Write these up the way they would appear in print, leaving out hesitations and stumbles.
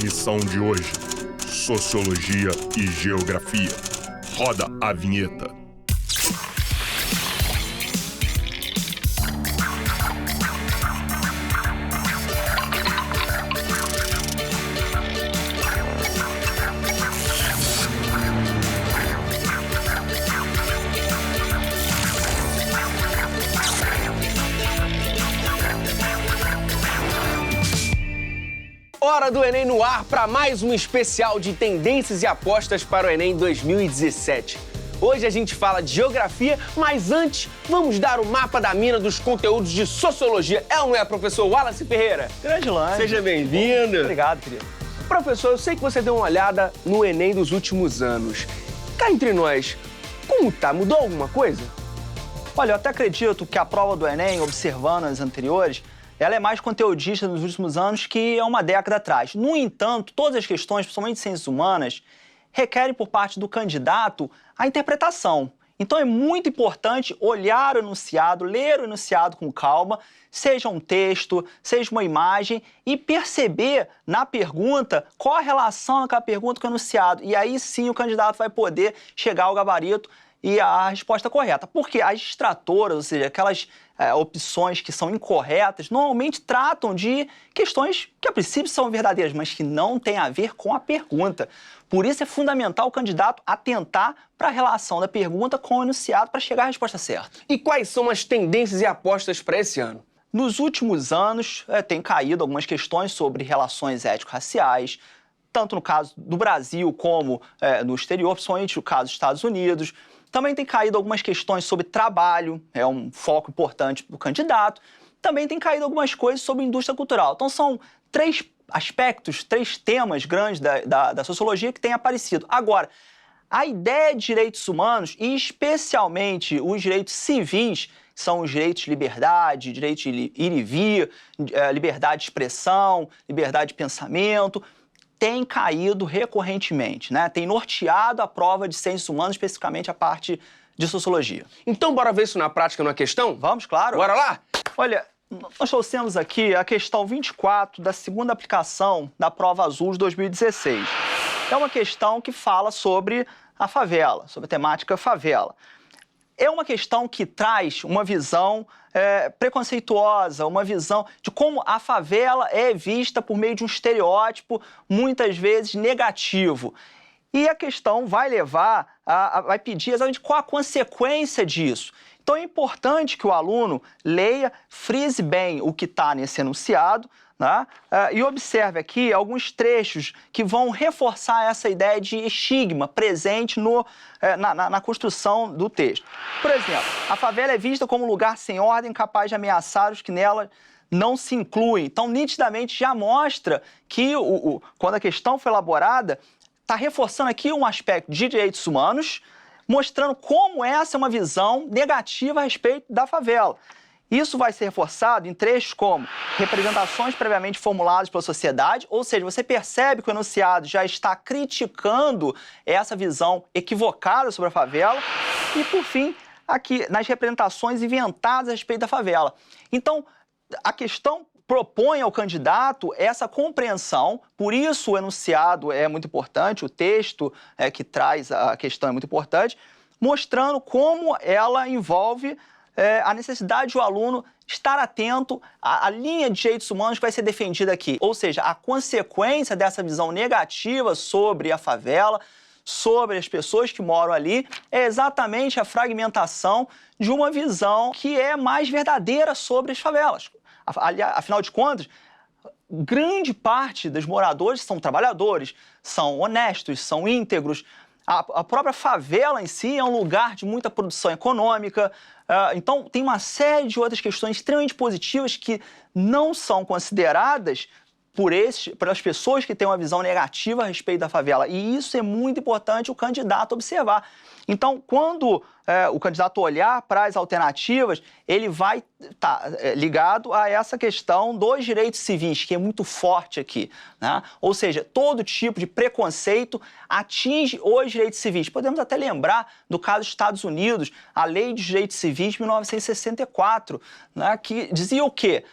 lição de hoje: Sociologia e Geografia. Roda a vinheta. Hora do Enem no ar para mais um especial de tendências e apostas para o Enem 2017. Hoje a gente fala de geografia, mas antes vamos dar o mapa da mina dos conteúdos de sociologia. É ou não é, professor Wallace Ferreira? Grande lance. Seja bem-vindo. Obrigado, querido. Professor, eu sei que você deu uma olhada no Enem dos últimos anos. Cá entre nós, como tá? Mudou alguma coisa? Olha, eu até acredito que a prova do Enem, observando as anteriores, ela é mais conteudista nos últimos anos que há uma década atrás. No entanto, todas as questões, principalmente de ciências humanas, requerem por parte do candidato a interpretação. Então é muito importante olhar o enunciado, ler o enunciado com calma, seja um texto, seja uma imagem, e perceber na pergunta qual a relação daquela pergunta com o enunciado. E aí sim o candidato vai poder chegar ao gabarito e a resposta correta. Porque as distratoras, ou seja, aquelas opções que são incorretas, normalmente tratam de questões que a princípio são verdadeiras, mas que não têm a ver com a pergunta. Por isso é fundamental o candidato atentar para a relação da pergunta com o enunciado para chegar à resposta certa. E quais são as tendências e apostas para esse ano? Nos últimos anos, tem caído algumas questões sobre relações étnico-raciais, tanto no caso do Brasil como no exterior, principalmente no caso dos Estados Unidos. Também tem caído algumas questões sobre trabalho, é um foco importante para o candidato. Também tem caído algumas coisas sobre indústria cultural. Então são três aspectos, três temas grandes da sociologia que têm aparecido. Agora, a ideia de direitos humanos, e especialmente os direitos civis, são os direitos de liberdade, direito de ir e vir, liberdade de expressão, liberdade de pensamento, tem caído recorrentemente, né? Tem norteado a prova de ciências humanas, especificamente a parte de sociologia. Então bora ver isso na prática numa questão? Vamos, claro. Bora lá? Olha, nós trouxemos aqui a questão 24 da segunda aplicação da prova azul de 2016. É uma questão que fala sobre a favela, sobre a temática favela. É uma questão que traz uma visão preconceituosa, uma visão de como a favela é vista por meio de um estereótipo, muitas vezes negativo. E a questão vai vai pedir exatamente qual a consequência disso. Então é importante que o aluno leia, frise bem o que está nesse enunciado, né? E observe aqui alguns trechos que vão reforçar essa ideia de estigma presente na construção do texto. Por exemplo, a favela é vista como um lugar sem ordem, capaz de ameaçar os que nela não se incluem. Então, nitidamente, já mostra que, quando a questão foi elaborada, está reforçando aqui um aspecto de direitos humanos, mostrando como essa é uma visão negativa a respeito da favela. Isso vai ser reforçado em trechos como representações previamente formuladas pela sociedade, ou seja, você percebe que o enunciado já está criticando essa visão equivocada sobre a favela. E, por fim, aqui nas representações inventadas a respeito da favela. Então, a questão propõe ao candidato essa compreensão, por isso o enunciado é muito importante, o texto que traz a questão é muito importante, mostrando como ela envolve a necessidade do aluno estar atento à linha de direitos humanos que vai ser defendida aqui. Ou seja, a consequência dessa visão negativa sobre a favela, sobre as pessoas que moram ali, é exatamente a fragmentação de uma visão que é mais verdadeira sobre as favelas. Afinal de contas, grande parte dos moradores são trabalhadores, são honestos, são íntegros. A própria favela em si é um lugar de muita produção econômica. Então, tem uma série de outras questões extremamente positivas que não são consideradas pelas pessoas que têm uma visão negativa a respeito da favela. E isso é muito importante o candidato observar. Então, quando o candidato olhar para as alternativas, ele vai estar ligado a essa questão dos direitos civis, que é muito forte aqui, né? Ou seja, todo tipo de preconceito atinge os direitos civis. Podemos até lembrar do caso dos Estados Unidos, a Lei de Direitos Civis de 1964, né, que dizia o quê?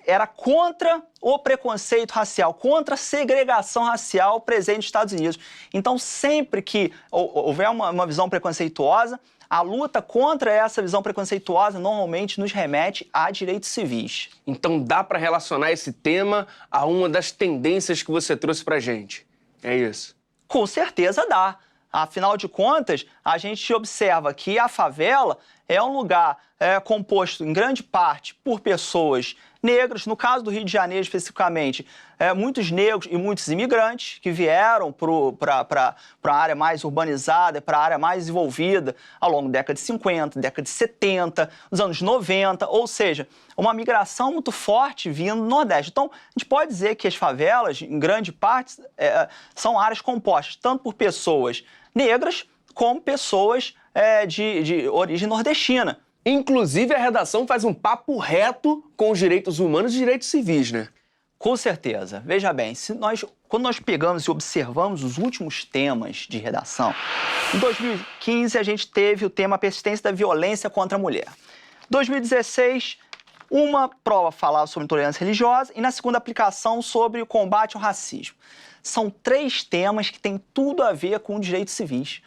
era contra o preconceito racial, contra a segregação racial presente nos Estados Unidos. Então, sempre que houver uma visão preconceituosa, a luta contra essa visão preconceituosa normalmente nos remete a direitos civis. Então dá para relacionar esse tema a uma das tendências que você trouxe pra gente. É isso? Com certeza dá. Afinal de contas, a gente observa que a favela é um lugar composto em grande parte por pessoas negras. No caso do Rio de Janeiro, especificamente, muitos negros e muitos imigrantes que vieram para a área mais urbanizada, para a área mais desenvolvida ao longo da década de 50, década de 70, dos anos 90, ou seja, uma migração muito forte vindo do Nordeste. Então, a gente pode dizer que as favelas, em grande parte, são áreas compostas tanto por pessoas negras como pessoas de origem nordestina. Inclusive, a redação faz um papo reto com os direitos humanos e direitos civis, né? Com certeza. Veja bem, quando nós pegamos e observamos os últimos temas de redação, em 2015 a gente teve o tema persistência da violência contra a mulher. Em 2016, uma prova falava sobre intolerância religiosa e na segunda aplicação sobre o combate ao racismo. São 3 temas que têm tudo a ver com direitos civis.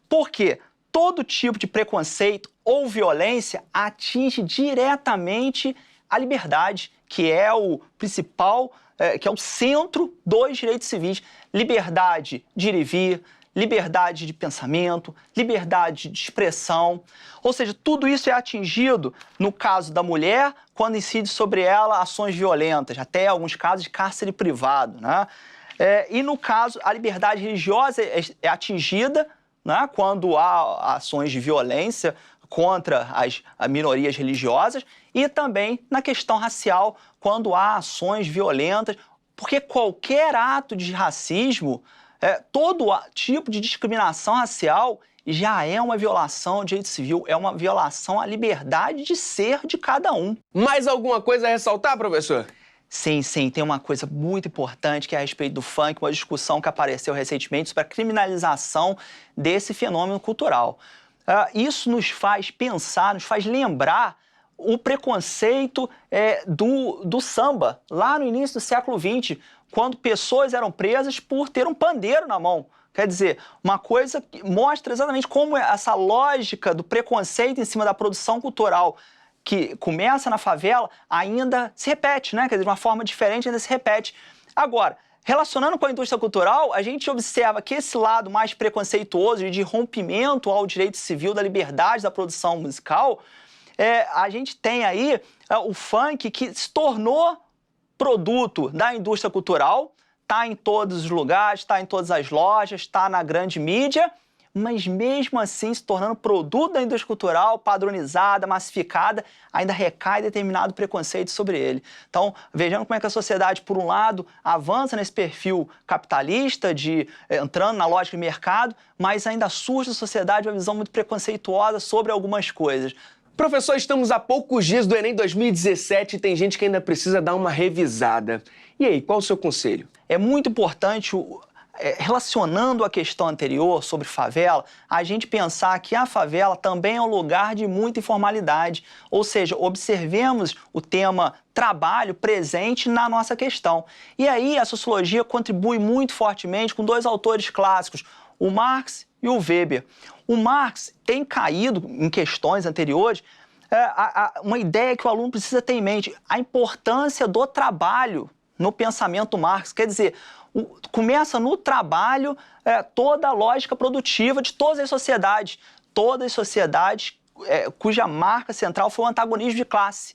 Por quê? Todo tipo de preconceito ou violência atinge diretamente a liberdade, que é o principal, que é o centro dos direitos civis. Liberdade de ir e vir, liberdade de pensamento, liberdade de expressão. Ou seja, tudo isso é atingido, no caso da mulher, quando incide sobre ela ações violentas, até alguns casos de cárcere privado, né? E no caso, a liberdade religiosa é atingida, né, quando há ações de violência contra as minorias religiosas e também na questão racial, quando há ações violentas, porque qualquer ato de racismo, todo tipo de discriminação racial já é uma violação ao direito civil, é uma violação à liberdade de ser de cada um. Mais alguma coisa a ressaltar, professor? Sim, tem uma coisa muito importante que é a respeito do funk, uma discussão que apareceu recentemente sobre a criminalização desse fenômeno cultural. Isso nos faz pensar, nos faz lembrar o preconceito do samba, lá no início do século XX, quando pessoas eram presas por ter um pandeiro na mão. Quer dizer, uma coisa que mostra exatamente como essa lógica do preconceito em cima da produção cultural que começa na favela, ainda se repete, né? Quer dizer, de uma forma diferente ainda se repete. Agora, relacionando com a indústria cultural, a gente observa que esse lado mais preconceituoso e de rompimento ao direito civil da liberdade da produção musical, a gente tem aí o funk que se tornou produto da indústria cultural, está em todos os lugares, está em todas as lojas, está na grande mídia, mas mesmo assim, se tornando produto da indústria cultural, padronizada, massificada, ainda recai determinado preconceito sobre ele. Então, vejamos como é que a sociedade, por um lado, avança nesse perfil capitalista, entrando na lógica de mercado, mas ainda surge na sociedade uma visão muito preconceituosa sobre algumas coisas. Professor, estamos a poucos dias do Enem 2017 e tem gente que ainda precisa dar uma revisada. E aí, qual o seu conselho? É muito importante relacionando a questão anterior sobre favela, a gente pensar que a favela também é um lugar de muita informalidade, ou seja, observemos o tema trabalho presente na nossa questão. E aí a sociologia contribui muito fortemente com 2 autores clássicos, o Marx e o Weber. O Marx tem caído em questões anteriores uma ideia que o aluno precisa ter em mente, a importância do trabalho no pensamento Marx, quer dizer, começa no trabalho toda a lógica produtiva de todas as sociedades cuja marca central foi o antagonismo de classe.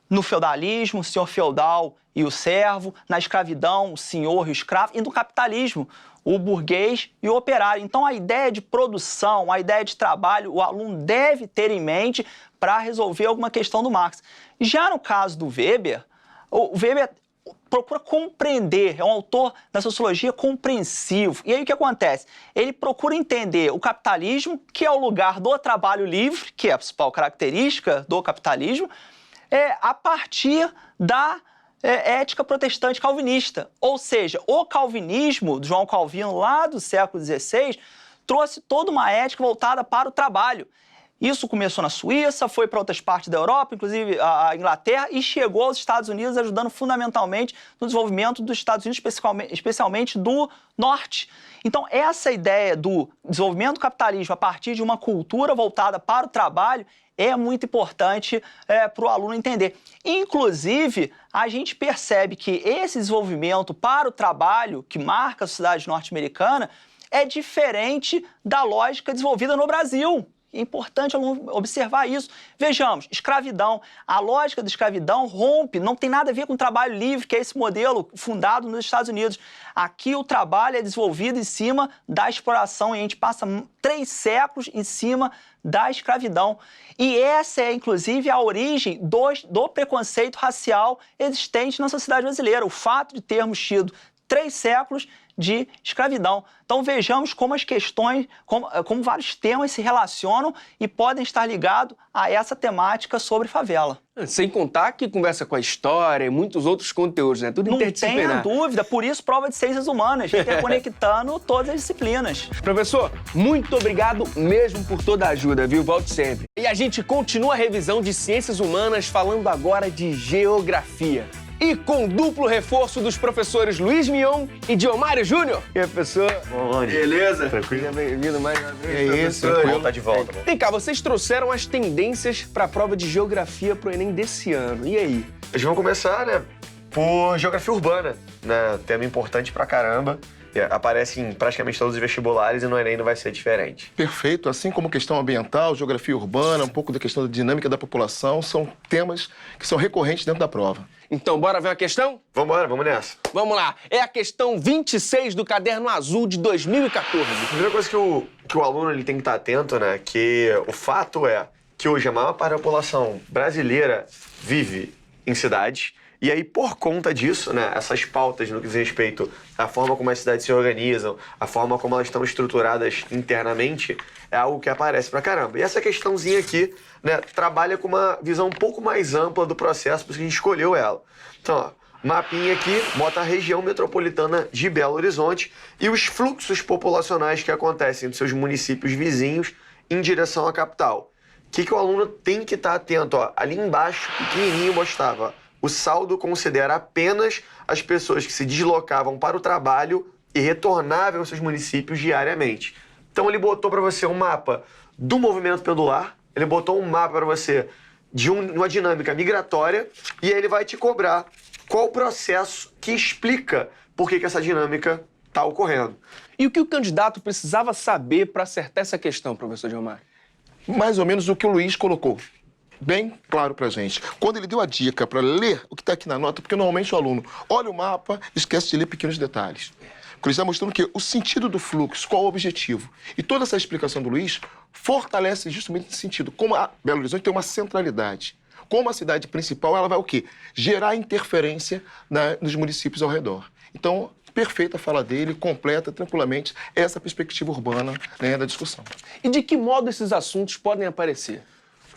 No feudalismo, o senhor feudal e o servo, na escravidão, o senhor e o escravo, e no capitalismo, o burguês e o operário. Então, a ideia de produção, a ideia de trabalho, o aluno deve ter em mente para resolver alguma questão do Marx. Já no caso do Weber, o Weber procura compreender, é um autor da sociologia compreensivo. E aí o que acontece? Ele procura entender o capitalismo, que é o lugar do trabalho livre, que é a principal característica do capitalismo, a partir da ética protestante calvinista. Ou seja, o calvinismo de João Calvino, lá do século XVI, trouxe toda uma ética voltada para o trabalho. Isso começou na Suíça, foi para outras partes da Europa, inclusive a Inglaterra, e chegou aos Estados Unidos, ajudando fundamentalmente no desenvolvimento dos Estados Unidos, especialmente do Norte. Então, essa ideia do desenvolvimento do capitalismo a partir de uma cultura voltada para o trabalho é muito importante para o aluno entender. Inclusive, a gente percebe que esse desenvolvimento para o trabalho que marca a sociedade norte-americana é diferente da lógica desenvolvida no Brasil. É importante observar isso. Vejamos, escravidão. A lógica da escravidão rompe, não tem nada a ver com o trabalho livre, que é esse modelo fundado nos Estados Unidos. Aqui o trabalho é desenvolvido em cima da exploração e a gente passa 3 séculos em cima da escravidão. E essa é, inclusive, a origem do preconceito racial existente na sociedade brasileira. O fato de termos tido 3 séculos de escravidão. Então vejamos como as questões, como vários temas se relacionam e podem estar ligados a essa temática sobre favela. Sem contar que conversa com a história e muitos outros conteúdos, né? Tudo interdisciplinar. Não tenha dúvida, por isso prova de ciências humanas, interconectando todas as disciplinas. Professor, muito obrigado mesmo por toda a ajuda, viu? Volte sempre. E a gente continua a revisão de ciências humanas falando agora de geografia. E com duplo reforço dos professores Luiz Mion e Diomário Júnior. E aí, professor? Bom, beleza? Tranquilo? Seja bem-vindo mais uma vez, É isso, professor. tá de volta. Vem cá, vocês trouxeram as tendências para a prova de geografia pro Enem desse ano. E aí? Eles vão começar, né, por geografia urbana, né? Tema importante pra caramba. Aparece em praticamente todos os vestibulares e no Enem não vai ser diferente. Perfeito. Assim como questão ambiental, geografia urbana, um pouco da questão da dinâmica da população, são temas que são recorrentes dentro da prova. Então, bora ver a questão? Vambora, vamos nessa. Vamos lá. É a questão 26 do Caderno Azul de 2014. A primeira coisa que o aluno ele tem que estar atento, né, que o fato é que hoje a maior parte da população brasileira vive em cidades. E aí, por conta disso, né, essas pautas no que diz respeito à forma como as cidades se organizam, a forma como elas estão estruturadas internamente, é algo que aparece pra caramba. E essa questãozinha aqui, né, trabalha com uma visão um pouco mais ampla do processo, por isso que a gente escolheu ela. Então, ó, mapinha aqui, bota a região metropolitana de Belo Horizonte e os fluxos populacionais que acontecem dos seus municípios vizinhos em direção à capital. O que o aluno tem que estar atento? Ó, ali embaixo, pequenininho, mostrava, ó, o saldo considera apenas as pessoas que se deslocavam para o trabalho e retornavam aos seus municípios diariamente. Então ele botou para você um mapa do movimento pendular, ele botou um mapa para você de uma dinâmica migratória e aí ele vai te cobrar qual o processo que explica por que essa dinâmica está ocorrendo. E o que o candidato precisava saber para acertar essa questão, professor Diomário? Mais ou menos o que o Luiz colocou. Bem claro pra gente. Quando ele deu a dica para ler o que está aqui na nota, porque normalmente o aluno olha o mapa e esquece de ler pequenos detalhes. Porque ele está mostrando que o sentido do fluxo, qual o objetivo. E toda essa explicação do Luiz fortalece justamente esse sentido. Como a Belo Horizonte tem uma centralidade. Como a cidade principal, ela vai o quê? Gerar interferência nos municípios ao redor. Então, perfeita a fala dele, completa tranquilamente essa perspectiva urbana, né, da discussão. E de que modo esses assuntos podem aparecer?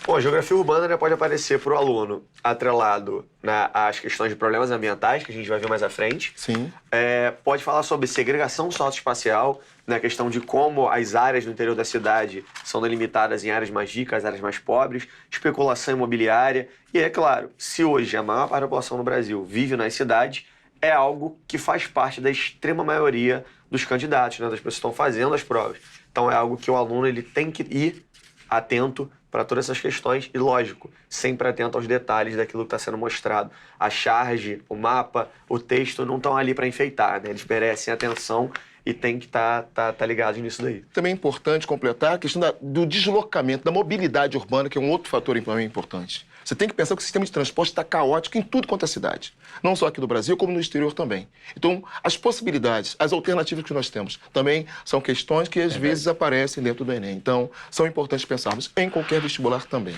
Bom, a geografia urbana, né, pode aparecer para o aluno atrelado, né, às questões de problemas ambientais, que a gente vai ver mais à frente. Sim. Pode falar sobre segregação socioespacial, né, a questão de como as áreas do interior da cidade são delimitadas em áreas mais ricas, áreas mais pobres, especulação imobiliária. E é claro, se hoje a maior parte da população no Brasil vive nas cidades, é algo que faz parte da extrema maioria dos candidatos, né, das pessoas que estão fazendo as provas. Então é algo que o aluno ele tem que ir atento para todas essas questões e, lógico, sempre atento aos detalhes daquilo que está sendo mostrado. A charge, o mapa, o texto não estão ali para enfeitar, né? Eles merecem atenção e tem que estar ligados nisso daí. Também é importante completar a questão do deslocamento, da mobilidade urbana, que é um outro fator importante. Você tem que pensar que o sistema de transporte está caótico em tudo quanto é cidade. Não só aqui no Brasil, como no exterior também. Então, as possibilidades, as alternativas que nós temos também são questões que às vezes aparecem dentro do Enem. Então, são importantes pensarmos em qualquer vestibular também.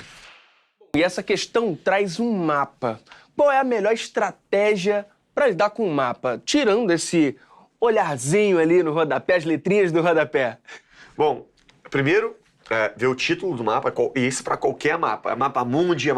E essa questão traz um mapa. Qual é a melhor estratégia para lidar com o mapa? Tirando esse olharzinho ali no rodapé, as letrinhas do rodapé. Bom, primeiro, ver o título do mapa, e isso para qualquer mapa. É mapa mundi,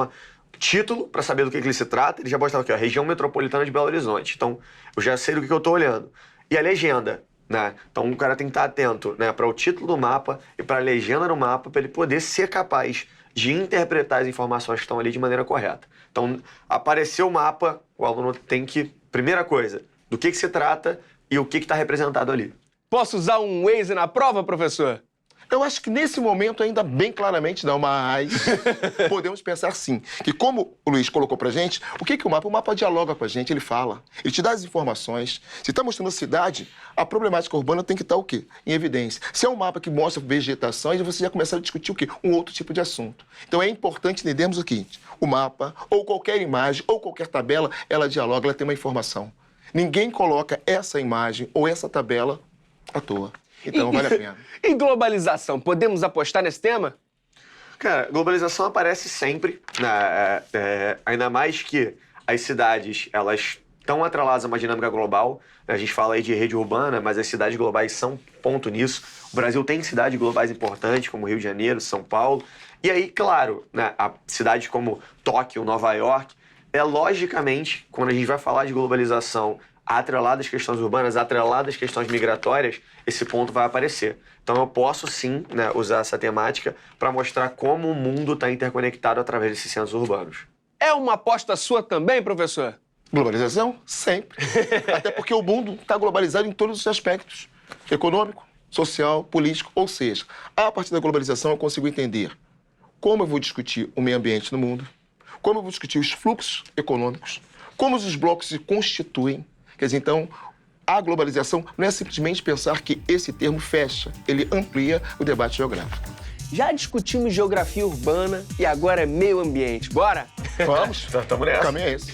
título, para saber do que ele se trata. Ele já botava aqui, ó, região metropolitana de Belo Horizonte. Então, eu já sei do que eu estou olhando. E a legenda, né? Então o cara tem que estar atento, né, para o título do mapa e para a legenda do mapa, para ele poder ser capaz de interpretar as informações que estão ali de maneira correta. Então, apareceu o mapa, o aluno tem que... Primeira coisa, do que se trata e o que está representado ali. Posso usar um Waze na prova, professor? Eu acho que nesse momento ainda bem claramente não, mas podemos pensar sim, que como o Luiz colocou pra gente, o que o mapa? O mapa dialoga com a gente, ele fala, ele te dá as informações. Se está mostrando a cidade, a problemática urbana tem que estar o quê? Em evidência. Se é um mapa que mostra vegetações, você já começa a discutir o quê? Um outro tipo de assunto. Então é importante entendermos o seguinte, o mapa, ou qualquer imagem, ou qualquer tabela, ela dialoga, ela tem uma informação. Ninguém coloca essa imagem ou essa tabela à toa. Então, vale a pena. E globalização, podemos apostar nesse tema? Cara, globalização aparece sempre, né? Ainda mais que as cidades, elas estão atreladas a uma dinâmica global. A gente fala aí de rede urbana, mas as cidades globais são ponto nisso. O Brasil tem cidades globais importantes, como Rio de Janeiro, São Paulo. E aí, claro, né, a cidades como Tóquio, Nova York, logicamente, quando a gente vai falar de globalização atrelado às questões urbanas, atrelado às questões migratórias, esse ponto vai aparecer. Então eu posso sim, né, usar essa temática para mostrar como o mundo está interconectado através desses centros urbanos. É uma aposta sua também, professor? Globalização? Sempre. Até porque o mundo está globalizado em todos os aspectos. Econômico, social, político. Ou seja, a partir da globalização eu consigo entender como eu vou discutir o meio ambiente no mundo, como eu vou discutir os fluxos econômicos, como os blocos se constituem. Quer dizer, então, a globalização não é simplesmente pensar que esse termo fecha, ele amplia o debate geográfico. Já discutimos geografia urbana e agora é meio ambiente. Bora? Vamos? Estamos nessa. O caminho é esse.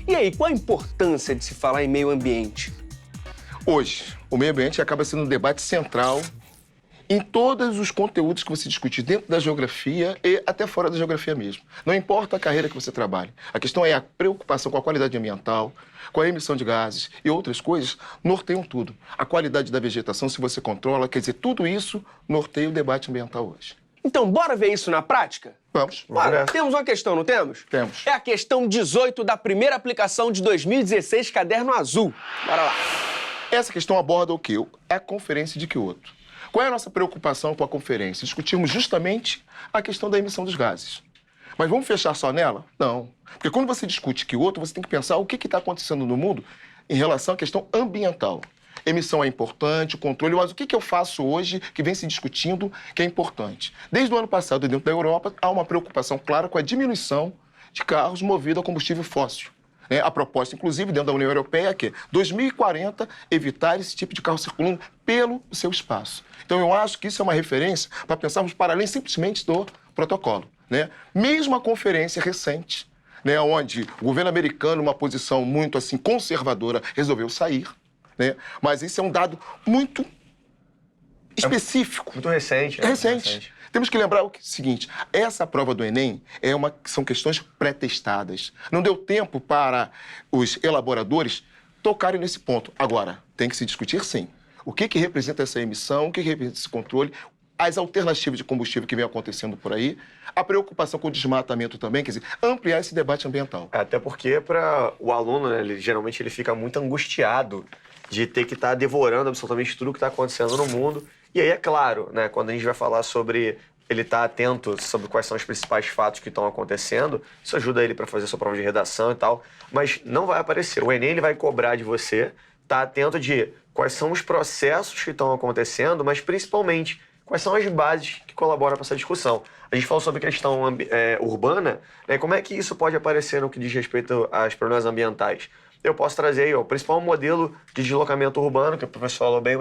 E aí, qual a importância de se falar em meio ambiente? Hoje, o meio ambiente acaba sendo um debate central em todos os conteúdos que você discute dentro da geografia e até fora da geografia mesmo. Não importa a carreira que você trabalhe. A questão é a preocupação com a qualidade ambiental, com a emissão de gases e outras coisas, norteiam tudo. A qualidade da vegetação, se você controla, quer dizer, tudo isso norteia o debate ambiental hoje. Então, bora ver isso na prática? Vamos. Bora. Temos uma questão, não temos? Temos. É a questão 18 da primeira aplicação de 2016, Caderno Azul. Bora lá. Essa questão aborda o quê? A Conferência de Kyoto. Qual é a nossa preocupação com a conferência? Discutirmos justamente a questão da emissão dos gases. Mas vamos fechar só nela? Não. Porque quando você discute Kyoto, você tem que pensar o que está acontecendo no mundo em relação à questão ambiental. Emissão é importante, controle, mas o que eu faço hoje que vem se discutindo que é importante? Desde o ano passado, dentro da Europa, há uma preocupação clara com a diminuição de carros movidos a combustível fóssil. A proposta, inclusive, dentro da União Europeia é que 2040 evitar esse tipo de carro circulando pelo seu espaço. Então, eu acho que isso é uma referência para pensarmos para além simplesmente do protocolo. Mesmo a conferência recente, onde o governo americano, uma posição muito assim conservadora, resolveu sair, mas isso é um dado muito específico. Muito recente. É recente. Temos que lembrar o seguinte, essa prova do Enem são questões pré-testadas. Não deu tempo para os elaboradores tocarem nesse ponto. Agora, tem que se discutir sim. O que representa essa emissão, o que representa esse controle, as alternativas de combustível que vem acontecendo por aí, a preocupação com o desmatamento também, quer dizer, ampliar esse debate ambiental. Até porque para o aluno, né, geralmente ele fica muito angustiado de ter que estar devorando absolutamente tudo que está acontecendo no mundo. E aí, é claro, né, quando a gente vai falar sobre ele estar atento sobre quais são os principais fatos que estão acontecendo, isso ajuda ele para fazer sua prova de redação e tal, mas não vai aparecer. O Enem ele vai cobrar de você estar atento de quais são os processos que estão acontecendo, mas principalmente quais são as bases que colaboram para essa discussão. A gente falou sobre questão urbana, né, como é que isso pode aparecer no que diz respeito aos problemas ambientais? Eu posso trazer aí, o principal modelo de deslocamento urbano, que o professor falou bem,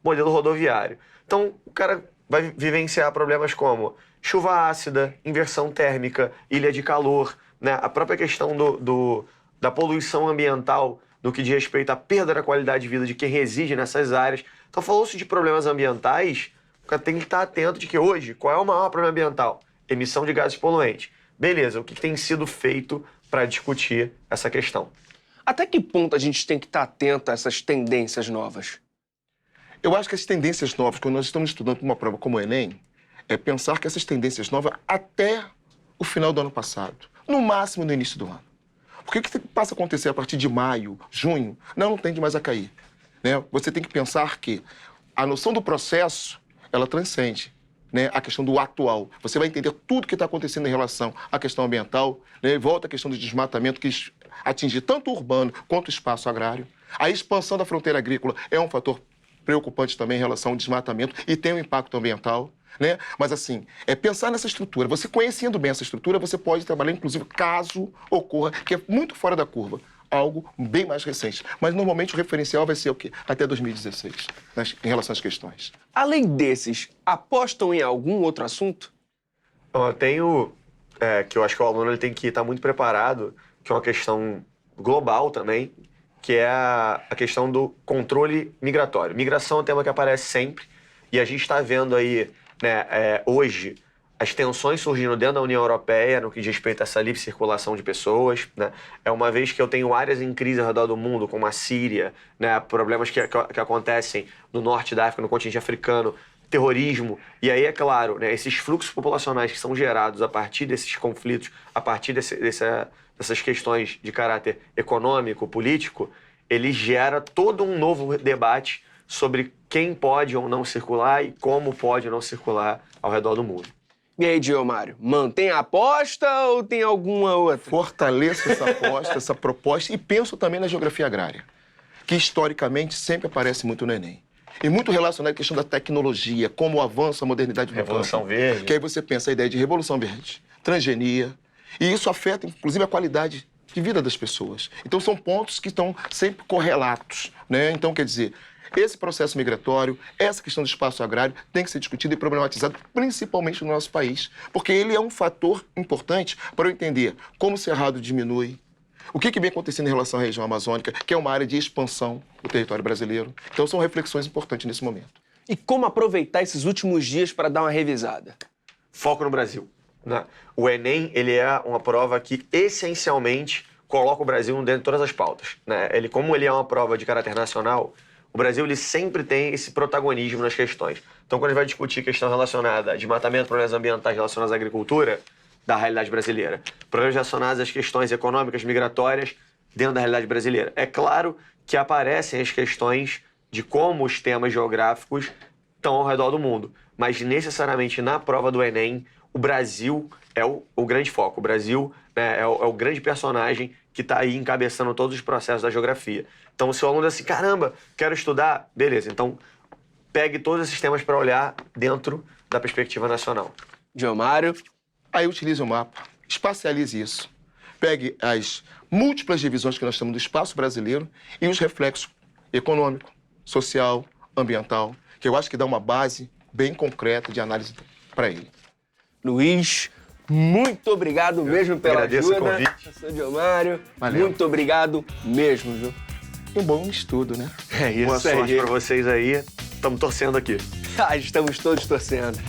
modelo rodoviário. Então, o cara vai vivenciar problemas como chuva ácida, inversão térmica, ilha de calor, né? A própria questão da poluição ambiental no que diz respeito à perda da qualidade de vida de quem reside nessas áreas. Então, falou-se de problemas ambientais, o cara tem que estar atento de que hoje, qual é o maior problema ambiental? Emissão de gases poluentes. Beleza, o que tem sido feito para discutir essa questão? Até que ponto a gente tem que estar atento a essas tendências novas? Eu acho que as tendências novas, quando nós estamos estudando uma prova como o Enem, é pensar que essas tendências novas até o final do ano passado, no máximo no início do ano. Porque o que passa a acontecer a partir de maio, junho, não tende mais a cair. né? Você tem que pensar que a noção do processo, ela transcende, né, a questão do atual. Você vai entender tudo o que está acontecendo em relação à questão ambiental, né, e volta à questão do desmatamento que atinge tanto o urbano quanto o espaço agrário. A expansão da fronteira agrícola é um fator preocupante também em relação ao desmatamento e tem um impacto ambiental, né? Mas, assim, é pensar nessa estrutura. Você conhecendo bem essa estrutura, você pode trabalhar, inclusive, caso ocorra, que é muito fora da curva, algo bem mais recente. Mas, normalmente, o referencial vai ser o quê? Até 2016, em relação às questões. Além desses, apostam em algum outro assunto? Eu tenho, que eu acho que o aluno ele tem que estar muito preparado, que é uma questão global também, que é a questão do controle migratório. Migração é um tema que aparece sempre, e a gente está vendo aí, né, hoje, as tensões surgindo dentro da União Europeia no que diz respeito a essa livre circulação de pessoas, né? É uma vez que eu tenho áreas em crise ao redor do mundo, como a Síria, né? Problemas que acontecem no norte da África, no continente africano, terrorismo. E aí, é claro, né, esses fluxos populacionais que são gerados a partir desses conflitos, a partir dessas questões de caráter econômico, político, ele gera todo um novo debate sobre quem pode ou não circular e como pode ou não circular ao redor do mundo. E aí, Diomário, mantém a aposta ou tem alguma outra? Fortaleço essa aposta, essa proposta e penso também na geografia agrária, que historicamente sempre aparece muito no Enem. E muito relacionado à questão da tecnologia, como o avanço, a modernidade do Revolução campo. Verde. Que aí você pensa a ideia de revolução verde, transgenia, e isso afeta, inclusive, a qualidade de vida das pessoas. Então, são pontos que estão sempre correlatos, né? Então, quer dizer, esse processo migratório, essa questão do espaço agrário tem que ser discutido e problematizado, principalmente no nosso país, porque ele é um fator importante para eu entender como o Cerrado diminui, o que vem acontecendo em relação à região amazônica, que é uma área de expansão do território brasileiro. Então, são reflexões importantes nesse momento. E como aproveitar esses últimos dias para dar uma revisada? Foco no Brasil, né? O Enem, ele é uma prova que, essencialmente, coloca o Brasil dentro de todas as pautas, né? Como ele é uma prova de caráter nacional, o Brasil ele sempre tem esse protagonismo nas questões. Então, quando a gente vai discutir questão relacionada a desmatamento, problemas ambientais relacionados à agricultura, da realidade brasileira, problemas relacionados às questões econômicas, migratórias, dentro da realidade brasileira. É claro que aparecem as questões de como os temas geográficos estão ao redor do mundo, mas necessariamente na prova do Enem, o Brasil é o grande foco. O Brasil, né, é o grande personagem que está aí encabeçando todos os processos da geografia. Então, se o aluno diz assim, caramba, quero estudar, beleza, então pegue todos esses temas para olhar dentro da perspectiva nacional. Diomário? Aí utilize o mapa, espacialize isso. Pegue as múltiplas divisões que nós temos do espaço brasileiro e os reflexos econômico, social, ambiental, que eu acho que dá uma base bem concreta de análise para ele. Luiz, muito obrigado mesmo pela agradeço ajuda. o convite. Professor Diomário, Valeu. muito obrigado mesmo, viu? Um bom estudo, né? É isso Boa sorte aí. para vocês aí. Estamos torcendo aqui. Estamos todos torcendo.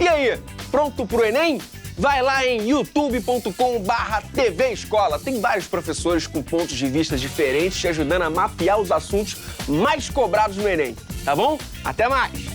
E aí, pronto pro Enem? Vai lá em youtube.com/TV Escola. Tem vários professores com pontos de vista diferentes te ajudando a mapear os assuntos mais cobrados no Enem. Tá bom? Até mais!